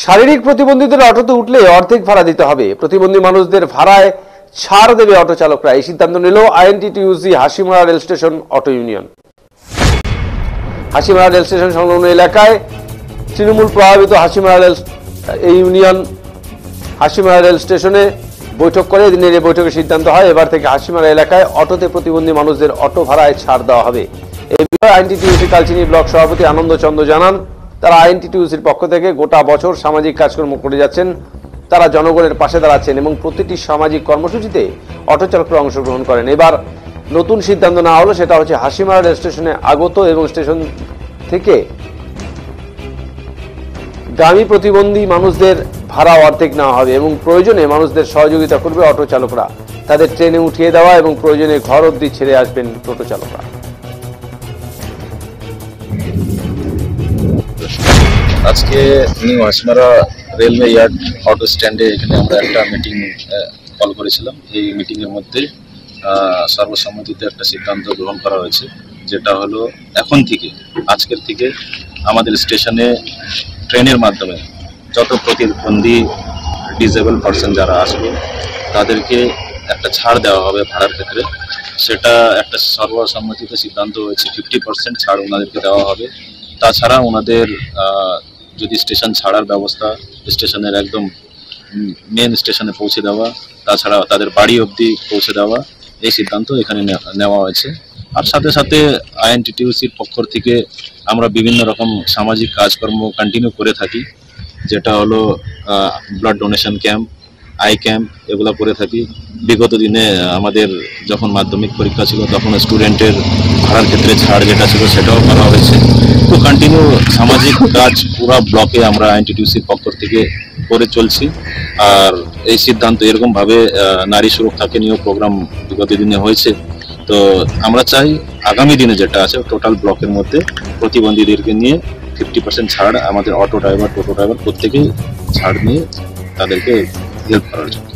শারীরিক প্রতিবন্ধীদের অটোতে উঠলে অর্ধেক ভাড়া দিতে হবে। প্রতিবন্ধী মানুষদের ভাড়ায় ছাড় দেবে অটো চালকরা। এই সিদ্ধান্ত নিল INTTUC Hasimara rail station auto union. Hasimara rail station সংলগ্ন এলাকায় তৃণমূল প্রভাবিত Hasimara rail union Hasimara rail স্টেশনে বৈঠক করে এদিনের এই বৈঠকে সিদ্ধান্ত হয় এবার থেকে হাসিমারা এলাকায় অটোতে প্রতিবন্ধী মানুষদের অটো ভাড়ায় ছাড় দেওয়া হবে। এই বিষয়ে আইএনটিটিইউসি কালচিনি ব্লক সভাপতি আনন্দ চন্দ্র জানান, তারা আইএনটিটিইউসির পক্ষ থেকে গোটা বছর সামাজিক কাজকর্ম করে যাচ্ছেন। তারা জনগণের পাশে দাঁড়াচ্ছেন এবং প্রতিটি সামাজিক কর্মসূচিতে অটো চালকরা অংশগ্রহণ করেন। এবার নতুন সিদ্ধান্ত না হলো সেটা হচ্ছে হাসিমারা রেল স্টেশনে আগত এবং স্টেশন থেকে গামী প্রতিবন্ধী মানুষদের ভাড়া অর্ধেক নেওয়া হবে এবং প্রয়োজনে মানুষদের সহযোগিতা করবে অটো চালকরা। তাদের ট্রেনে উঠিয়ে দেওয়া এবং প্রয়োজনে ঘর অবধি ছেড়ে আসবেন টোটো চালকরা। আজকে new Hasimara railway yard auto স্ট্যান্ডে এখানে আমরা একটা মিটিং কল করেছিলাম। এই মিটিং এর মধ্যে সর্বসম্মতিতে একটা সিদ্ধান্ত গ্রহণ করা হয়েছে, যেটা হলো এখন থেকে আজকের থেকে আমাদের স্টেশনে ট্রেনের মাধ্যমে যত প্রতিবন্ধী ডিসেবল পার্সন যারা আসবে তাদেরকে একটা ছাড় দেওয়া হবে ভাড়ার ক্ষেত্রে। সেটা একটা সর্বসম্মতিতে সিদ্ধান্ত হয়েছে, 50% ছাড় ওনাদেরকে দেওয়া হবে। তাছাড়া ওনাদের যদি স্টেশন ছাড়ার ব্যবস্থা, স্টেশনের একদম মেন স্টেশনে পৌঁছে দেওয়া, তাছাড়া তাদের বাড়ি অবধি পৌঁছে দেওয়া, এই সিদ্ধান্ত এখানে নেওয়া হয়েছে। আর সাথে সাথে আইএনটিটিইউসির পক্ষ থেকে আমরা বিভিন্ন রকম সামাজিক কাজকর্ম কন্টিনিউ করে থাকি, যেটা হলো blood donation camp, eye camp, এগুলো করে থাকি। বিগত দিনে আমাদের যখন মাধ্যমিক পরীক্ষা ছিল তখন স্টুডেন্টের ভাড়ার ক্ষেত্রে ছাড় যেটা ছিল সেটাও করা হয়েছে। তো কন্টিনিউ সামাজিক কাজ পুরো ব্লকে আমরা আইএনটিটিইউসির পক্ষ থেকে করে চলছি। আর এই সিদ্ধান্ত এরকমভাবে নারী সুরক্ষাকে নিয়েও প্রোগ্রাম বিগত দিনে হয়েছে। তো আমরা চাই আগামী দিনে যেটা আছে টোটাল ব্লকের মধ্যে প্রতিবন্ধীদেরকে নিয়ে 50% ছাড়, আমাদের অটো ড্রাইভার, টোটো ড্রাইভার প্রত্যেকেই ছাড় নিয়ে তাদেরকে হেল্প করার জন্য।